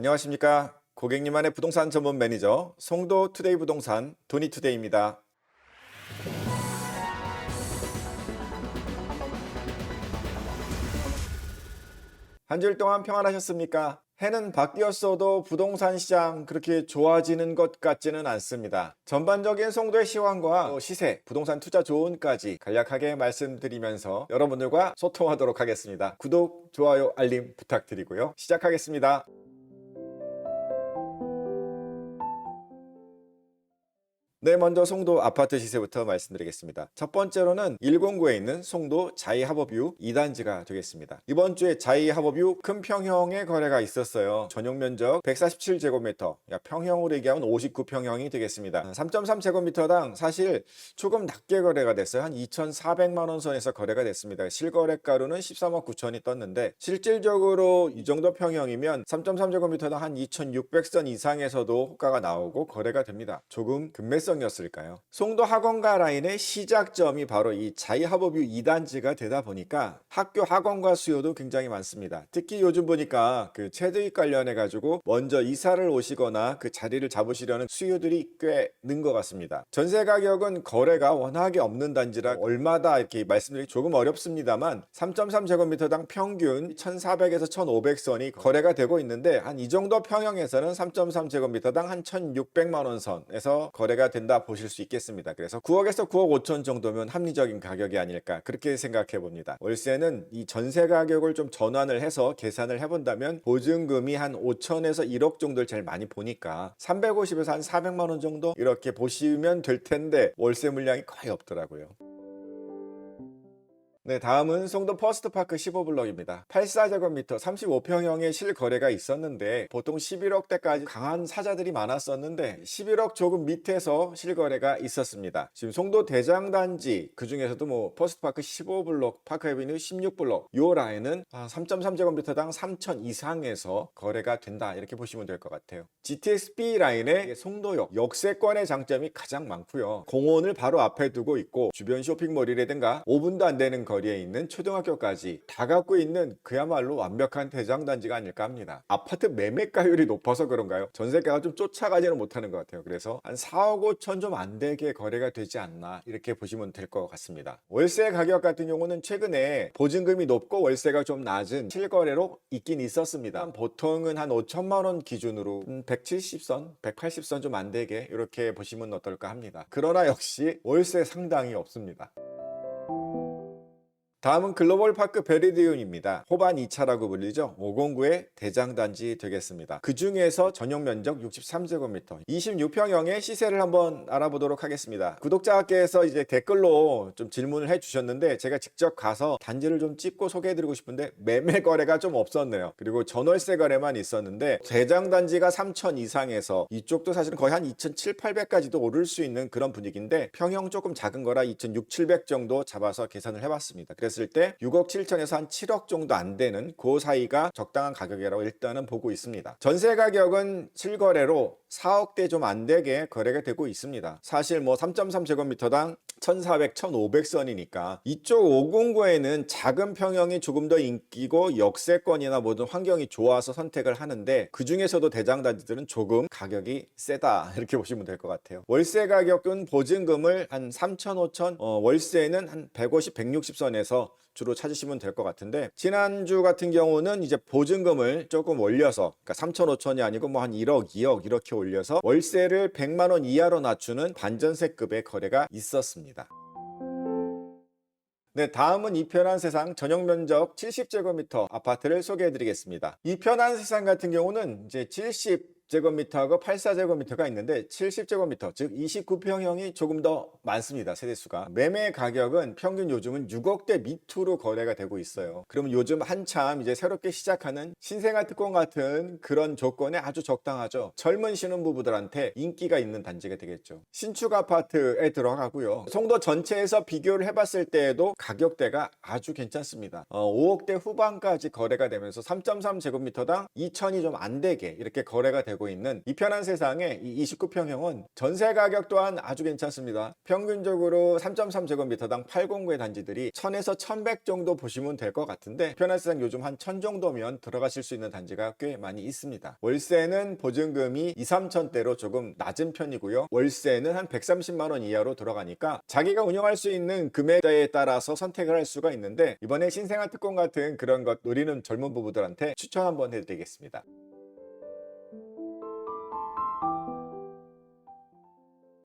안녕하십니까. 고객님만의 부동산 전문 매니저 송도 투데이 부동산 도니투데이입니다. 한 주일 동안 평안하셨습니까? 해는 바뀌었어도 부동산 시장 그렇게 좋아지는 것 같지는 않습니다. 전반적인 송도의 시황과 또 시세, 부동산 투자 조언까지 간략하게 말씀드리면서 여러분들과 소통하도록 하겠습니다. 구독, 좋아요, 알림 부탁드리고요. 시작하겠습니다. 네, 먼저 송도 아파트 시세부터 말씀드리겠습니다. 첫 번째로는 109에 있는 송도 자이하버뷰 2단지가 되겠습니다. 이번 주에 자이하버뷰 큰 평형의 거래가 있었어요. 전용 면적 147제곱미터, 평형으로 얘기하면 59평형이 되겠습니다. 3.3제곱미터당 사실 조금 낮게 거래가 됐어요. 한 2,400만 원 선에서 거래가 됐습니다. 실거래가로는 13억 9천이 떴는데 실질적으로 이 정도 평형이면 3.3제곱미터당 한 2,600선 이상에서도 호가가 나오고 거래가 됩니다. 조금 급매성이었을까요? 송도 학원가 라인의 시작점이 바로 이 자이하버뷰 2단지가 되다 보니까 학교 학원가 수요도 굉장히 많습니다. 특히 요즘 보니까 그 체드익 관련해 가지고 먼저 이사를 오시거나 그 자리를 잡으시려는 수요들이 꽤 는 것 같습니다. 전세 가격은 거래가 워낙에 없는 단지라 얼마다 이렇게 말씀드리기 조금 어렵습니다만 3.3제곱미터당 평균 1,400에서 1,500선이 거래가 되고 있는데 한 이 정도 평형에서는 3.3제곱미터당 한 1,600만 원 선에서 거래가 된다 보실 수 있겠습니다. 그래서 9억에서 9억 5천 정도면 합리적인 가격이 아닐까 그렇게 생각해 봅니다. 월세는 이 전세 가격을 좀 전환을 해서 계산을 해본다면 보증금이 한 5천에서 1억 정도를 제일 많이 보니까 350에서 한 400만 원 정도 이렇게 보시면 될 텐데 월세 물량이 거의 없더라고요. 네, 다음은 송도 퍼스트파크 15블럭입니다. 84제곱미터 35평형의 실거래가 있었는데 보통 11억대까지 강한 사자들이 많았었는데 11억 조금 밑에서 실거래가 있었습니다. 지금 송도 대장단지 그중에서도 뭐 퍼스트파크 15블럭, 파크애비뉴 16블럭 요 라인은 3.3제곱미터당 3천 이상에서 거래가 된다 이렇게 보시면 될 것 같아요. GTX-B 라인의 송도역 역세권의 장점이 가장 많고요. 공원을 바로 앞에 두고 있고 주변 쇼핑몰이라든가 5분도 안 되는 거리에 있는 초등학교까지 다 갖고 있는 그야말로 완벽한 대장단지가 아닐까 합니다. 아파트 매매가율이 높아서 그런가요? 전세가가 좀 쫓아가지는 못하는 것 같아요. 그래서 한 4억 5천 좀 안 되게 거래가 되지 않나 이렇게 보시면 될 것 같습니다. 월세 가격 같은 경우는 최근에 보증금이 높고 월세가 좀 낮은 실거래로 있긴 있었습니다. 보통은 한 5천만 원 기준으로 170선, 180선 좀 안 되게 이렇게 보시면 어떨까 합니다. 그러나 역시 월세 상당히 없습니다. 다음은 글로벌파크 베리디움입니다. 호반 2차라고 불리죠. 509의 대장단지 되겠습니다. 그 중에서 전용 면적 63제곱미터 26평형의 시세를 한번 알아보도록 하겠습니다. 구독자께서 이제 댓글로 좀 질문을 해주셨는데 제가 직접 가서 단지를 좀 찍고 소개해드리고 싶은데 매매 거래가 좀 없었네요. 그리고 전월세 거래만 있었는데 대장단지가 3천 이상에서 이쪽도 사실은 거의 한 2,700, 800까지도 오를 수 있는 그런 분위기인데 평형 조금 작은 거라 2,600, 700 정도 잡아서 계산을 해봤습니다. 그랬을 때 6억 7천에서 한 7억 정도 안 되는 그 사이가 적당한 가격이라고 일단은 보고 있습니다. 전세 가격은 실거래로 4억대 좀 안 되게 거래가 되고 있습니다. 사실 뭐 3.3제곱미터당 1,400, 1,500선이니까 이쪽 509에는 작은 평형이 조금 더 인기고 역세권이나 모든 환경이 좋아서 선택을 하는데 그 중에서도 대장단지들은 조금 가격이 세다 이렇게 보시면 될 것 같아요. 월세 가격은 보증금을 한 3천, 5천, 월세는 한 150, 160선에서 주로 찾으시면 될 것 같은데 지난주 같은 경우는 이제 보증금을 조금 올려서 그러니까 3천, 5천이 아니고 뭐 한 1억, 2억 이렇게 올려서 월세를 100만 원 이하로 낮추는 반전세급의 거래가 있었습니다. 네, 다음은 이 편한 세상 전용 면적 70제곱미터 아파트를 소개해 드리겠습니다. 이 편한 세상 같은 경우는 이제 70제곱미터하고 84제곱미터가 있는데 70제곱미터 즉 29평형이 조금 더 많습니다. 세대수가. 매매 가격은 평균 요즘은 6억대 밑으로 거래가 되고 있어요. 그럼 요즘 한참 이제 새롭게 시작하는 신생아 특권 같은 그런 조건에 아주 적당하죠. 젊은 신혼부부들한테 인기가 있는 단지가 되겠죠. 신축 아파트에 들어가고요. 송도 전체에서 비교를 해봤을 때에도 가격대가 아주 괜찮습니다. 5억대 후반까지 거래가 되면서 3.3제곱미터당 2천이 좀 안 되게 이렇게 거래가 되고 되고 있는 이 편한 세상에 이 29평형은 전세 가격 또한 아주 괜찮습니다. 평균적으로 3.3제곱미터당 809의 단지들이 1000에서 1100 정도 보시면 될 것 같은데, 편한 세상 요즘 한 1000 정도면 들어가실 수 있는 단지가 꽤 많이 있습니다. 월세는 보증금이 2, 3천대로 조금 낮은 편이고요. 월세는 한 130만 원 이하로 들어가니까 자기가 운영할 수 있는 금액대에 따라서 선택을 할 수가 있는데, 이번에 신생아 특권 같은 그런 것 노리는 젊은 부부들한테 추천 한번 해드리겠습니다.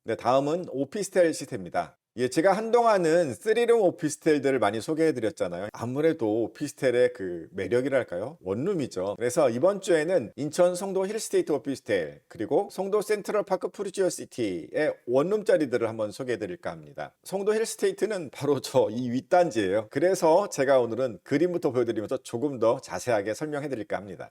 네, 다음은 오피스텔 시세입니다. 예, 제가 한동안은 3룸 오피스텔들을 많이 소개해드렸잖아요. 아무래도 오피스텔의 그 매력이랄까요? 원룸이죠. 그래서 이번 주에는 인천 송도 힐스테이트 오피스텔, 그리고 송도 센트럴파크 푸르지오시티의 원룸짜리들을 한번 소개해드릴까 합니다. 송도 힐스테이트는 바로 저 이 윗단지예요. 그래서 제가 오늘은 그림부터 보여드리면서 조금 더 자세하게 설명해드릴까 합니다.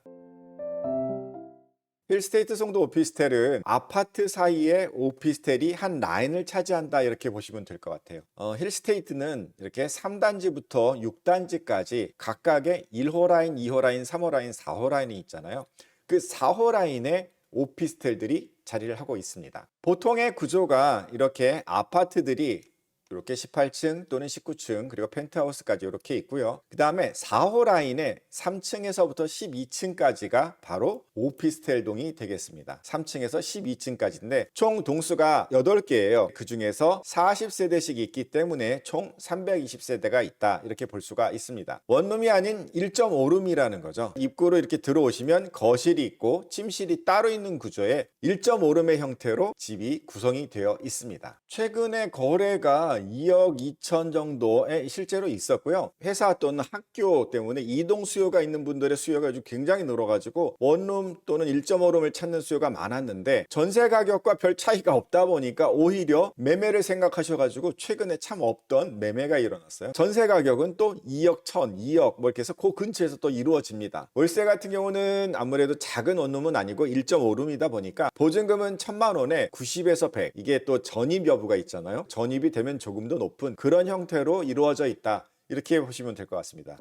힐스테이트 송도 오피스텔은 아파트 사이에 오피스텔이 한 라인을 차지한다, 이렇게 보시면 될 것 같아요. 힐스테이트는 이렇게 3단지부터 6단지까지 각각의 1호 라인, 2호 라인, 3호 라인, 4호 라인이 있잖아요. 그 4호 라인에 오피스텔들이 자리를 하고 있습니다. 보통의 구조가 이렇게 아파트들이 이렇게 18층 또는 19층 그리고 펜트하우스까지 이렇게 있고요. 그 다음에 4호 라인에 3층에서부터 12층까지가 바로 오피스텔 동이 되겠습니다. 3층에서 12층까지인데 총 동수가 8개예요. 그 중에서 40세대씩 있기 때문에 총 320세대가 있다, 이렇게 볼 수가 있습니다. 원룸이 아닌 1.5룸이라는 거죠. 입구로 이렇게 들어오시면 거실이 있고 침실이 따로 있는 구조의 1.5룸의 형태로 집이 구성이 되어 있습니다. 최근에 거래가 2억 2천 정도에 실제로 있었고요. 회사 또는 학교 때문에 이동 수요가 있는 분들의 수요가 요즘 굉장히 늘어가지고 원룸 또는 1.5룸을 찾는 수요가 많았는데, 전세 가격과 별 차이가 없다 보니까 오히려 매매를 생각하셔가지고 최근에 참 없던 매매가 일어났어요. 전세 가격은 또 2억 1천, 2억 뭐 이렇게 해서 그 근처에서 또 이루어집니다. 월세 같은 경우는 아무래도 작은 원룸은 아니고 1.5룸이다 보니까 보증금은 1000만 원에 90에서 100, 이게 또 전입 여부가 있잖아요. 전입이 되면 조금 더 높은 그런 형태로 이루어져 있다, 이렇게 보시면 될 것 같습니다.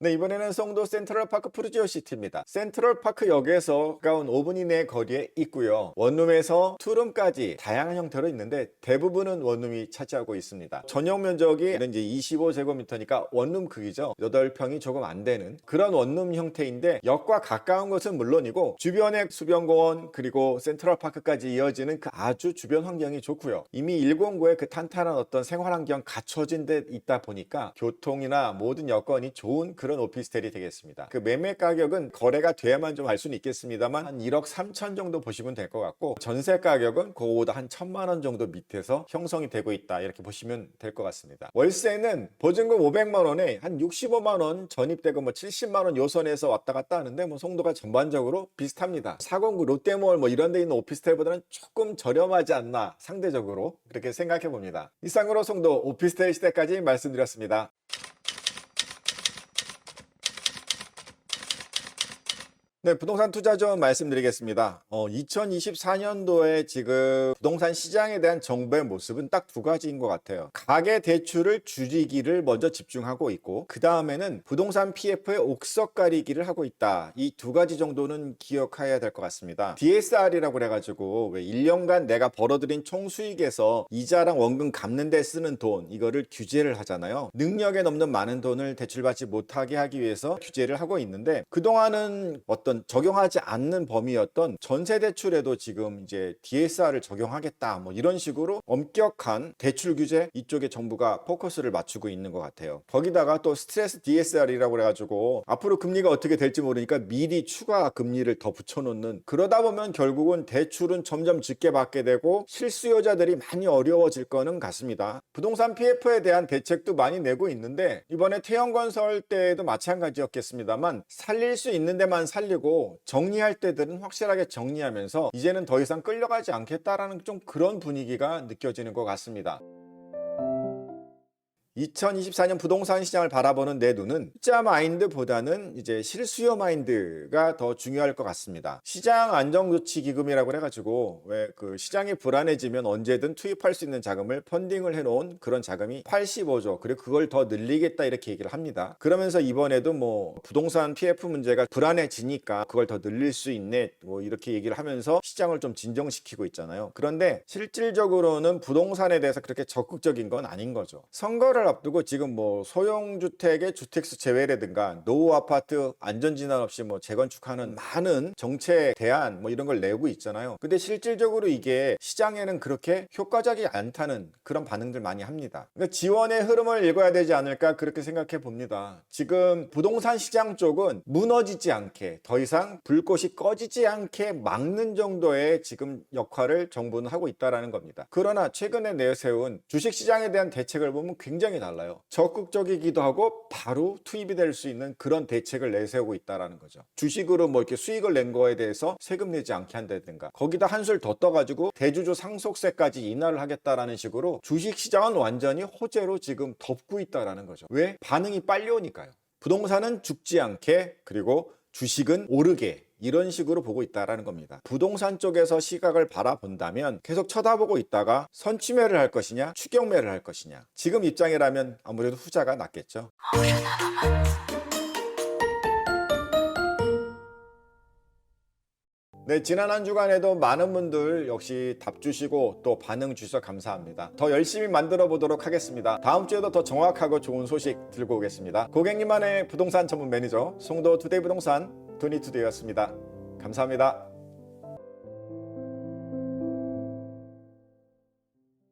네, 이번에는 송도 센트럴파크 푸르지오시티입니다. 센트럴파크역에서 가까운 5분 이내 거리에 있고요. 원룸에서 투룸까지 다양한 형태로 있는데 대부분은 원룸이 차지하고 있습니다. 전용 면적이 이제 25제곱미터니까 원룸 크기죠. 8평이 조금 안 되는 그런 원룸 형태인데, 역과 가까운 것은 물론이고 주변에 수변공원 그리고 센트럴파크까지 이어지는 그 아주 주변 환경이 좋고요. 이미 109에 그 탄탄한 어떤 생활 환경 갖춰진 데 있다 보니까 교통이나 모든 여건이 좋은 그런 오피스텔이 되겠습니다. 그 매매 가격은 거래가 돼야만 좀 알 수는 있겠습니다만 한 1억 3천 정도 보시면 될 것 같고, 전세 가격은 그거보다 한 1000만 원 정도 밑에서 형성이 되고 있다, 이렇게 보시면 될 것 같습니다. 월세는 보증금 500만 원에 한 65만 원 전입되고 뭐 70만 원 요선에서 왔다 갔다 하는데, 뭐 송도가 전반적으로 비슷합니다. 409 롯데몰 뭐 이런 데 있는 오피스텔보다는 조금 저렴하지 않나, 상대적으로 그렇게 생각해 봅니다. 이상으로 송도 오피스텔 시대까지 말씀드렸습니다. 네, 부동산 투자 좀 말씀드리겠습니다. 2024년도에 지금 부동산 시장에 대한 정부의 모습은 딱 두 가지인 것 같아요. 가계 대출을 줄이기를 먼저 집중하고 있고, 그 다음에는 부동산 PF의 옥석 가리기를 하고 있다. 이 두 가지 정도는 기억해야 될 것 같습니다. DSR이라고 그래가지고 왜 1년간 내가 벌어들인 총 수익에서 이자랑 원금 갚는 데 쓰는 돈, 이거를 규제를 하잖아요. 능력에 넘는 많은 돈을 대출받지 못하게 하기 위해서 규제를 하고 있는데, 그동안은 어떤 적용하지 않는 범위였던 전세 대출에도 지금 이제 DSR을 적용하겠다, 뭐 이런 식으로 엄격한 대출 규제 이쪽에 정부가 포커스를 맞추고 있는 것 같아요. 거기다가 또 스트레스 DSR이라고 그래가지고 앞으로 금리가 어떻게 될지 모르니까 미리 추가 금리를 더 붙여놓는, 그러다 보면 결국은 대출은 점점 적게 받게 되고 실수요자들이 많이 어려워질 거는 같습니다. 부동산 PF에 대한 대책도 많이 내고 있는데, 이번에 태형건설 때도 마찬가지였겠습니다만 살릴 수 있는 데만 살리고 정리할 때들은 확실하게 정리하면서 이제는 더 이상 끌려가지 않겠다라는 좀 그런 분위기가 느껴지는 것 같습니다. 2024년 부동산 시장을 바라보는 내 눈은 숫자 마인드보다는 이제 실수요 마인드가 더 중요할 것 같습니다. 시장 안정조치 기금이라고 해가지고 왜 그 시장이 불안해지면 언제든 투입할 수 있는 자금을 펀딩을 해놓은 그런 자금이 85조, 그리고 그걸 더 늘리겠다 이렇게 얘기를 합니다. 그러면서 이번에도 뭐 부동산 PF 문제가 불안해지니까 그걸 더 늘릴 수 있네 뭐 이렇게 얘기를 하면서 시장을 좀 진정시키고 있잖아요. 그런데 실질적으로는 부동산에 대해서 그렇게 적극적인 건 아닌 거죠. 선거를 앞두고 지금 뭐 소형주택의 주택수 제외라든가 노후 아파트 안전진단 없이 뭐 재건축하는 많은 정책 대안 뭐 이런 걸 내고 있잖아요. 근데 실질적으로 이게 시장에는 그렇게 효과적이 않다는 그런 반응들 많이 합니다. 그러니까 지원의 흐름을 읽어야 되지 않을까 그렇게 생각해 봅니다. 지금 부동산 시장 쪽은 무너지지 않게 더 이상 불꽃이 꺼지지 않게 막는 정도의 지금 역할을 정부는 하고 있다는 겁니다. 그러나 최근에 내세운 주식시장에 대한 대책을 보면 굉장히 달라요. 적극적이기도 하고 바로 투입이 될 수 있는 그런 대책을 내세우고 있다는 거죠. 주식으로 뭐 이렇게 수익을 낸 거에 대해서 세금 내지 않게 한다든가, 거기다 한술 더 떠가지고 대주주 상속세까지 인하를 하겠다라는 식으로 주식시장은 완전히 호재로 지금 덮고 있다는 거죠. 왜? 반응이 빨리 오니까요. 부동산은 죽지 않게, 그리고 주식은 오르게, 이런 식으로 보고 있다는 겁니다. 부동산 쪽에서 시각을 바라본다면 계속 쳐다보고 있다가 선취매를 할 것이냐 추격매를 할 것이냐, 지금 입장이라면 아무래도 후자가 낫겠죠. 네, 지난 한 주간에도 많은 분들 역시 답 주시고 또 반응 주셔서 감사합니다. 더 열심히 만들어 보도록 하겠습니다. 다음 주에도 더 정확하고 좋은 소식 들고 오겠습니다. 고객님만의 부동산 전문 매니저 송도 투데이 부동산 도니투데이였습니다. 감사합니다.